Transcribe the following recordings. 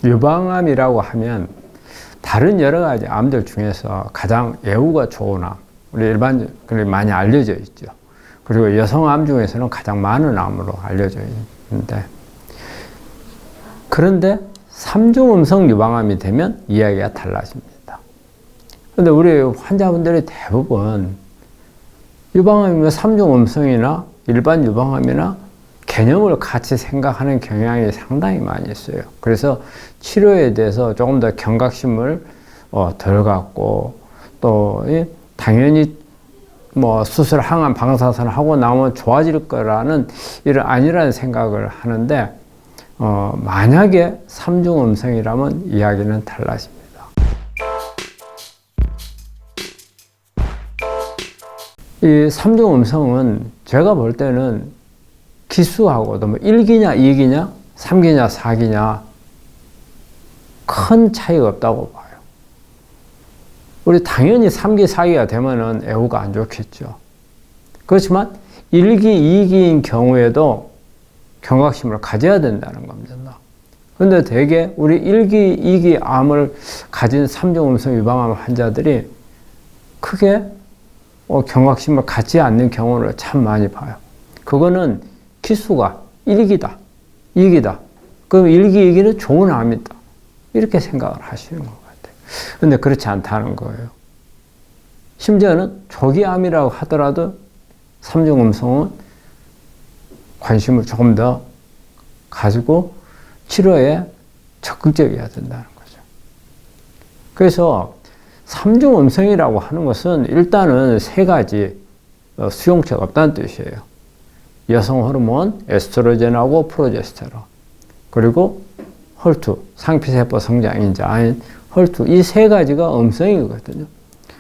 유방암이라고 하면 다른 여러 가지 암들 중에서 가장 예후가 좋은 암, 우리 일반적으로 많이 알려져 있죠. 그리고 여성암 중에서는 가장 많은 암으로 알려져 있는데, 그런데 3중 음성 유방암이 되면 이야기가 달라집니다. 그런데 우리 환자분들이 대부분 유방암이면 3중 음성이나 일반 유방암이나 개념을 같이 생각하는 경향이 상당히 많이 있어요. 그래서 치료에 대해서 조금 더 경각심을 덜 갖고, 또 당연히 뭐 수술, 항암, 방사선 하고 나오면 좋아질 거라는 이런 아니라는 생각을 하는데, 만약에 3중 음성이라면 이야기는 달라집니다. 이 3중 음성은 제가 볼 때는 기수하고도 뭐 1기냐, 2기냐, 3기냐, 4기냐 큰 차이가 없다고 봐요. 우리 당연히 3기, 4기가 되면은 애후가 안 좋겠죠. 그렇지만 1기, 2기인 경우에도 경각심을 가져야 된다는 겁니다. 근데 대개 우리 1기, 2기 암을 가진 3중 음성 유방암 환자들이 크게 경각심을 갖지 않는 경우를 참 많이 봐요. 그거는 기수가 1기다, 2기다. 그럼 1기, 2기는 좋은 암이다. 이렇게 생각을 하시는 것 같아요. 근데 그렇지 않다는 거예요. 심지어는 조기암이라고 하더라도 3중 음성은 관심을 조금 더 가지고 치료에 적극적이어야 된다는 거죠. 그래서 3중 음성이라고 하는 것은 일단은 세 가지 수용체가 없다는 뜻이에요. 여성 호르몬, 에스트로겐하고 프로제스테론, 그리고 헐투, 상피세포 성장인자인 헐투, 이 세 가지가 음성이거든요.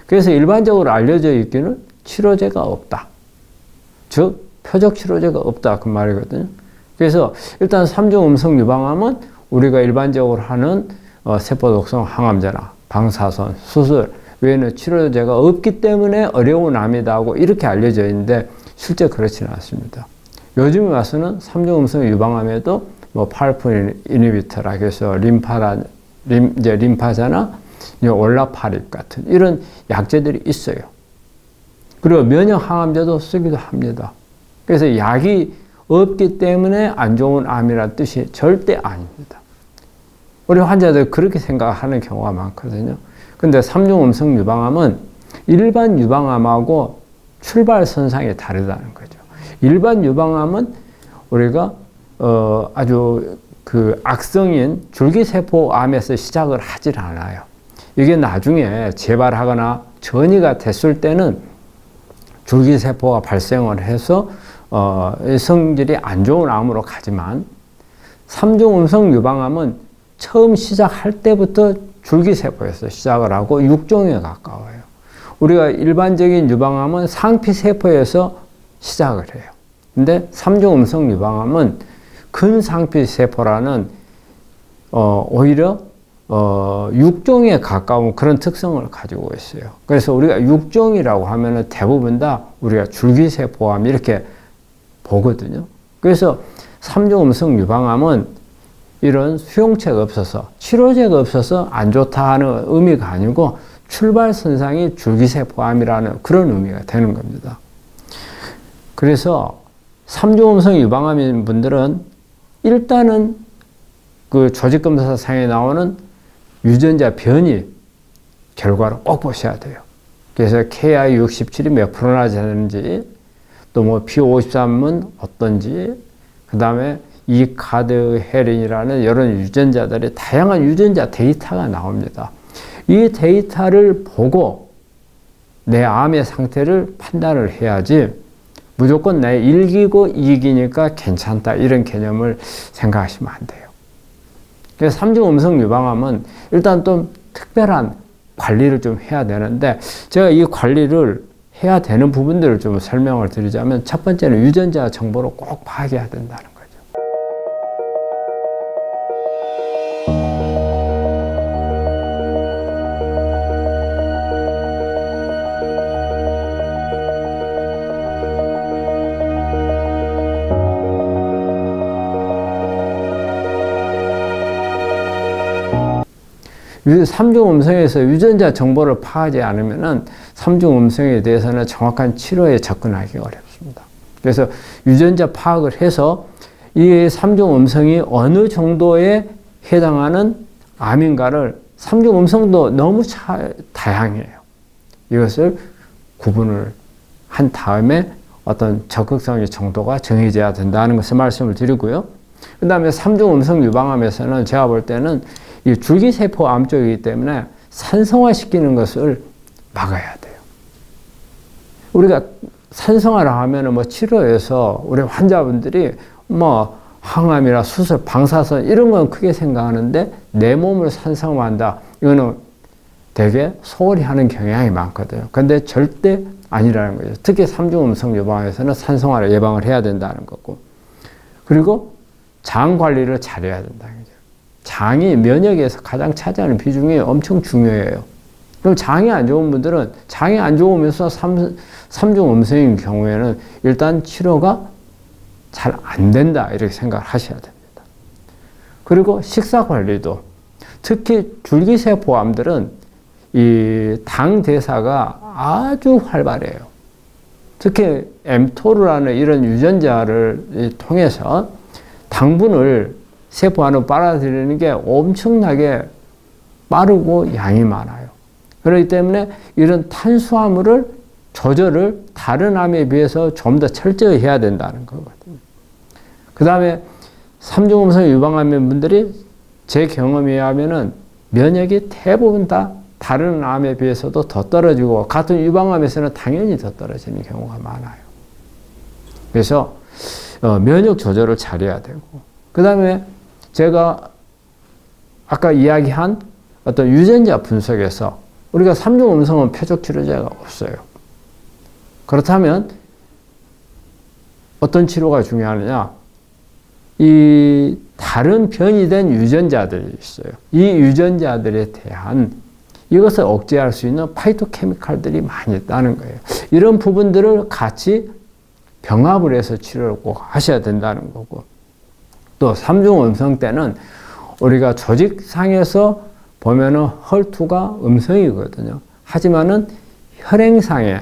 그래서 일반적으로 알려져 있기는 치료제가 없다. 즉, 표적 치료제가 없다. 그 말이거든요. 그래서 일단 3중 음성 유방암은 우리가 일반적으로 하는 세포독성 항암제나 방사선, 수술 외에는 치료제가 없기 때문에 어려운 암이다 하고 이렇게 알려져 있는데 실제 그렇지는 않습니다. 요즘에 와서는 3중 음성 유방암에도 뭐 파르프 이니비터라 해서 림파자나 올라파립 같은 이런 약제들이 있어요. 그리고 면역 항암제도 쓰기도 합니다. 그래서 약이 없기 때문에 안 좋은 암이라는 뜻이 절대 아닙니다. 우리 환자들 그렇게 생각하는 경우가 많거든요. 근데 3중 음성 유방암은 일반 유방암하고 출발선상이 다르다는 거죠. 일반 유방암은 우리가 아주 그 악성인 줄기세포암에서 시작을 하질 않아요. 이게 나중에 재발하거나 전이가 됐을 때는 줄기세포가 발생을 해서 성질이 안 좋은 암으로 가지만 3중 음성 유방암은 처음 시작할 때부터 줄기세포에서 시작을 하고 육종에 가까워요. 우리가 일반적인 유방암은 상피세포에서 시작을 해요. 근데 3중 음성 유방암은 근상피세포라는 오히려 육종에 가까운 그런 특성을 가지고 있어요. 그래서 우리가 육종이라고 하면은 대부분 다 우리가 줄기세포암 이렇게 보거든요. 그래서 3중 음성 유방암은 이런 수용체가 없어서 치료제가 없어서 안 좋다 하는 의미가 아니고 출발선상이 줄기세포암이라는 그런 의미가 되는 겁니다. 그래서 3중 음성 유방암인 분들은 일단은 그 조직검사상에 나오는 유전자 변이 결과를 꼭 보셔야 돼요. 그래서 KI67이 몇 프로나 되는지, 또 뭐 P53은 어떤지, 그 다음에 이 카드 헤린이라는 여러 유전자들이 다양한 유전자 데이터가 나옵니다. 이 데이터를 보고 내 암의 상태를 판단을 해야지 무조건 내 1기고 2기니까 괜찮다 이런 개념을 생각하시면 안 돼요. 그래서 3중 음성 유방암은 일단 좀 특별한 관리를 좀 해야 되는데 제가 이 관리를 해야 되는 부분들을 좀 설명을 드리자면 첫 번째는 유전자 정보를 꼭 파악해야 된다는 거예요. 삼중 음성에서 유전자 정보를 파악하지 않으면은 삼중 음성에 대해서는 정확한 치료에 접근하기 어렵습니다. 그래서 유전자 파악을 해서 이 삼중 음성이 어느 정도에 해당하는 암인가를, 삼중 음성도 너무 다양해요. 이것을 구분을 한 다음에 어떤 적극성의 정도가 정해져야 된다는 것을 말씀을 드리고요. 그 다음에 삼중 음성 유방암에서는 제가 볼 때는 이 줄기세포 암 쪽이기 때문에 산성화시키는 것을 막아야 돼요. 우리가 산성화를 하면은 뭐 치료해서 우리 환자분들이 뭐 항암이나 수술, 방사선 이런 건 크게 생각하는데 내 몸을 산성화한다. 이거는 되게 소홀히 하는 경향이 많거든요. 근데 절대 아니라는 거죠. 특히 삼중 음성 유방암에서는 산성화를 예방을 해야 된다는 거고. 그리고 장 관리를 잘해야 된다는 거죠. 장이 면역에서 가장 차지하는 비중이 엄청 중요해요. 그럼 장이 안 좋은 분들은 장이 안 좋으면서 삼중 음성인 경우에는 일단 치료가 잘 안 된다 이렇게 생각을 하셔야 됩니다. 그리고 식사 관리도, 특히 줄기세포암들은 이 당 대사가 아주 활발해요. 특히 mTOR라는 이런 유전자를 통해서 당분을 세포 안으로 빨아들이는 게 엄청나게 빠르고 양이 많아요. 그렇기 때문에 이런 탄수화물을 조절을 다른 암에 비해서 좀 더 철저히 해야 된다는 거거든요. 그 다음에 삼중음성 유방암인 분들이 제 경험에 의하면은 면역이 대부분 다 다른 암에 비해서도 더 떨어지고 같은 유방암에서는 당연히 더 떨어지는 경우가 많아요. 그래서 면역 조절을 잘해야 되고, 그 다음에 제가 아까 이야기한 어떤 유전자 분석에서 우리가 삼중 음성은 표적 치료제가 없어요. 그렇다면 어떤 치료가 중요하느냐? 이 다른 변이된 유전자들이 있어요. 이 유전자들에 대한 이것을 억제할 수 있는 파이토케미칼들이 많이 있다는 거예요. 이런 부분들을 같이 병합을 해서 치료를 꼭 하셔야 된다는 거고, 또 삼중 음성 때는 우리가 조직상에서 보면은 헐투가 음성이거든요. 하지만은 혈행상에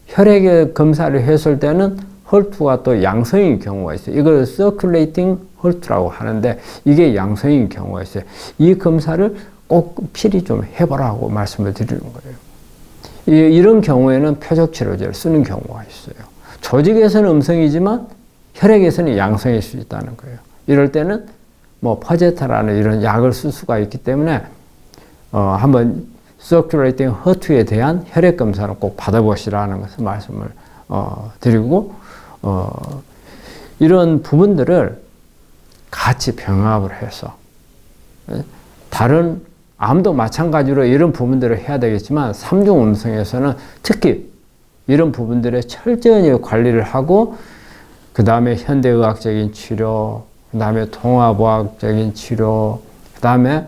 혈액의 검사를 했을 때는 헐투가 또 양성인 경우가 있어요. 이걸 circulating 헐투라고 하는데 이게 양성인 경우가 있어요. 이 검사를 꼭 필히 좀 해보라고 말씀을 드리는 거예요. 이런 경우에는 표적 치료제를 쓰는 경우가 있어요. 조직에서는 음성이지만 혈액에서는 양성일 수 있다는 거예요. 이럴 때는 뭐 퍼제타라는 이런 약을 쓸 수가 있기 때문에 한번 circulating 헐투에 대한 혈액 검사를 꼭 받아보시라는 것을 말씀을 드리고, 이런 부분들을 같이 병합을 해서 다른 암도 마찬가지로 이런 부분들을 해야 되겠지만 삼중 음성에서는 특히 이런 부분들에 철저히 관리를 하고, 그 다음에 현대의학적인 치료, 그 다음에 통합의학적인 치료, 그 다음에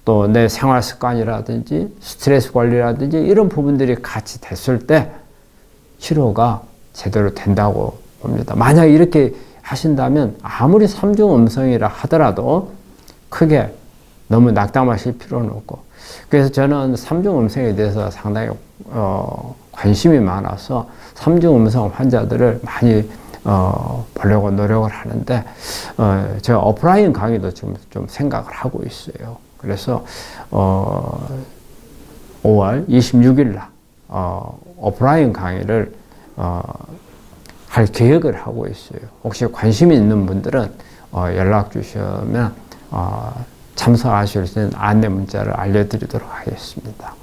또 내 생활 습관이라든지 스트레스 관리라든지 이런 부분들이 같이 됐을 때 치료가 제대로 된다고 봅니다. 만약 이렇게 하신다면 아무리 삼중 음성이라 하더라도 크게 너무 낙담하실 필요는 없고, 그래서 저는 삼중 음성에 대해서 상당히 관심이 많아서 삼중 음성 환자들을 많이 보려고 노력을 하는데, 제가 오프라인 강의도 지금 좀 생각을 하고 있어요. 그래서 5월 26일 날 오프라인 강의를 할 계획을 하고 있어요. 혹시 관심이 있는 분들은 연락 주시면 참석하실 수 있는 안내 문자를 알려드리도록 하겠습니다.